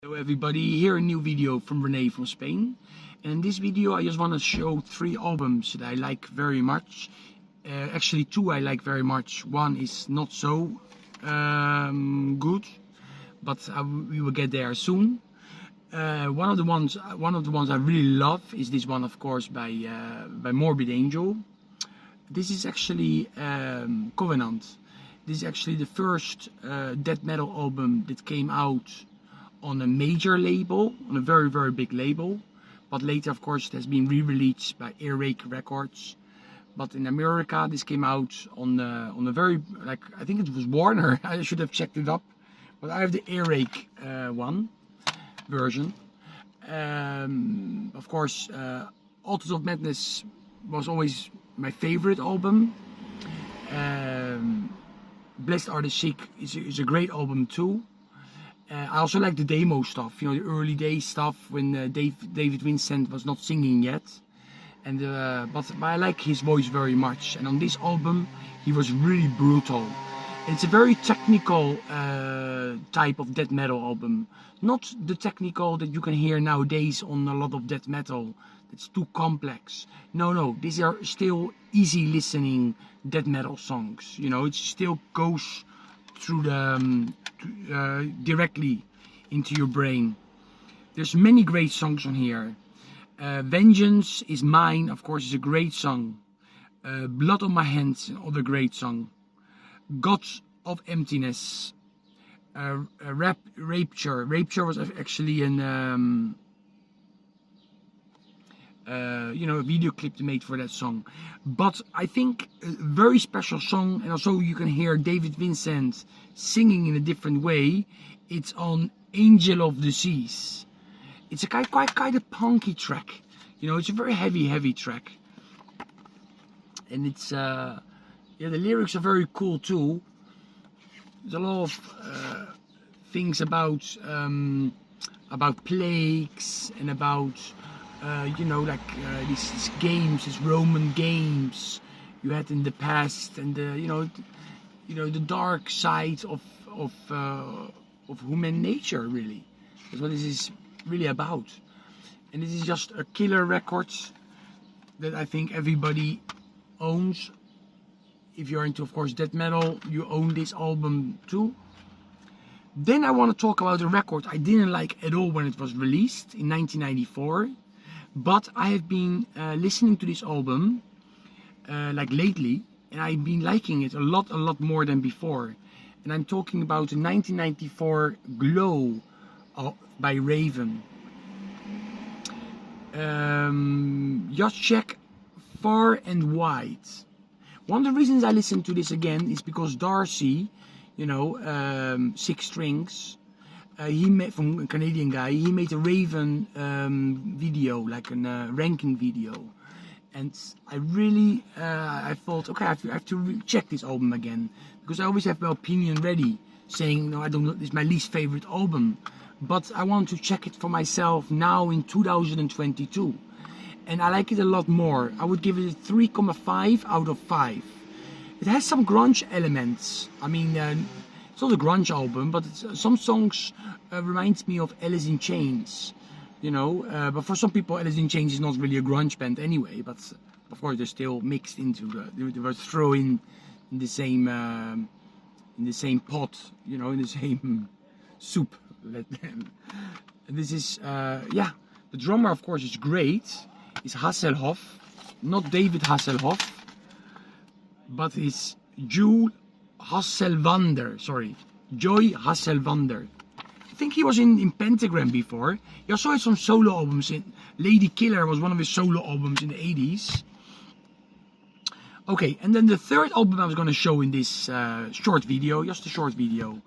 Hello everybody, here a new video from Renee from Spain. And in this video I just want to show 3 albums that I like very much. Actually 2 I like very much. One is not so good, but we will get there soon. One of the ones I really love is this one, of course, by Morbid Angel. This is actually Covenant. This is actually the first death metal album that came out on a major label, on a very, very big label. But later, of course, it has been re-released by Earache Records. But in America, this came out on a very, like, I think it was Warner. I should have checked it up. But I have the Earache version. Of course, Altars of Madness was always my favorite album. Blessed Are the Sick is a great album too. I also like the demo stuff, you know, the early day stuff when David Vincent was not singing yet. And but I like his voice very much. And on this album, he was really brutal. And it's a very technical type of death metal album. Not the technical that you can hear nowadays on a lot of death metal. It's too complex. No, these are still easy listening death metal songs. You know, it still goes through the directly into your brain. There's many great songs on here. Vengeance is Mine, of course, is a great song. Blood on My Hands, another great song. Gods of Emptiness. Rapture. Rapture was actually an a video clip made for that song. But I think a very special song, and also you can hear David Vincent singing in a different way. It's on Angel of the Seas. It's a quite kind of punky track. You know, it's a very heavy track. And it's the lyrics are very cool too. There's a lot of things about plagues and about these games, these Roman games you had in the past, and the dark side of human nature. Really, that's what this is really about. And this is just a killer record that I think everybody owns. If you're into, of course, death metal, you own this album too. Then I want to talk about a record I didn't like at all when it was released in 1994. But I have been listening to this album like lately, and I've been liking it a lot more than before. And I'm talking about the 1994 Glow by Raven. Just check Far and Wide. One of the reasons I listen to this again is because Darcy, 6 Strings, he made, from a Canadian guy, he made a Raven video, like a ranking video. And I really, I thought, okay, I have to check this album again. Because I always have my opinion ready, saying, no, I don't know, this is my least favorite album. But I want to check it for myself now in 2022. And I like it a lot more. I would give it a 3.5 out of 5. It has some grunge elements. I mean, it's not a grunge album, but some songs reminds me of Alice in Chains, but for some people Alice in Chains is not really a grunge band anyway, but of course they're still mixed into they were thrown in the same pot, in the same soup. This is the drummer, of course, is great. It's Hasselhoff, not David Hasselhoff, but it's Joy Hasselwander. I think he was in Pentagram before. He also had some solo albums. Lady Killer was one of his solo albums in the 80s. Okay, and then the third album I was going to show in this short video, just a short video.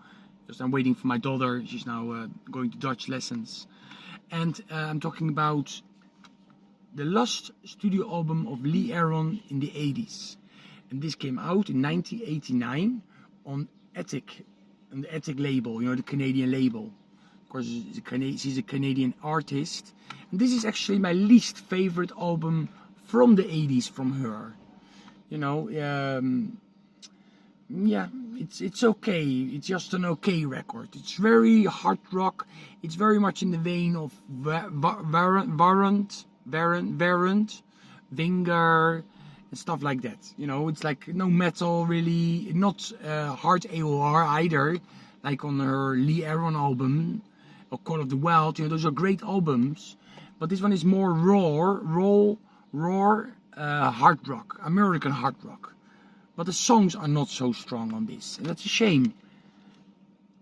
Just I'm waiting for my daughter. She's now going to Dutch lessons. And I'm talking about the Lost studio album of Lee Aaron in the 80s. And this came out in 1989 on Attic, on the Attic label, the Canadian label. Of course, she's a Canadian artist. And this is actually my least favorite album from the 80s from her. it's okay. It's just an okay record. It's very hard rock. It's very much in the vein of Varant, Vinger, and stuff like that. You know, it's like no metal really, not hard AOR either, like on her Lee Aaron album or Call of the Wild. You know, those are great albums, but this one is more raw hard rock, American hard rock. But the songs are not so strong on this, and that's a shame.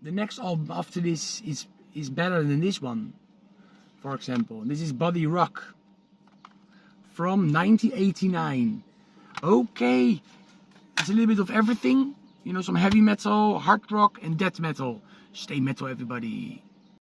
The next album after this is better than this one, for example. This is Body Rock from 1989. Okay, it's a little bit of everything, you know, some heavy metal, hard rock, and death metal. Stay metal, everybody.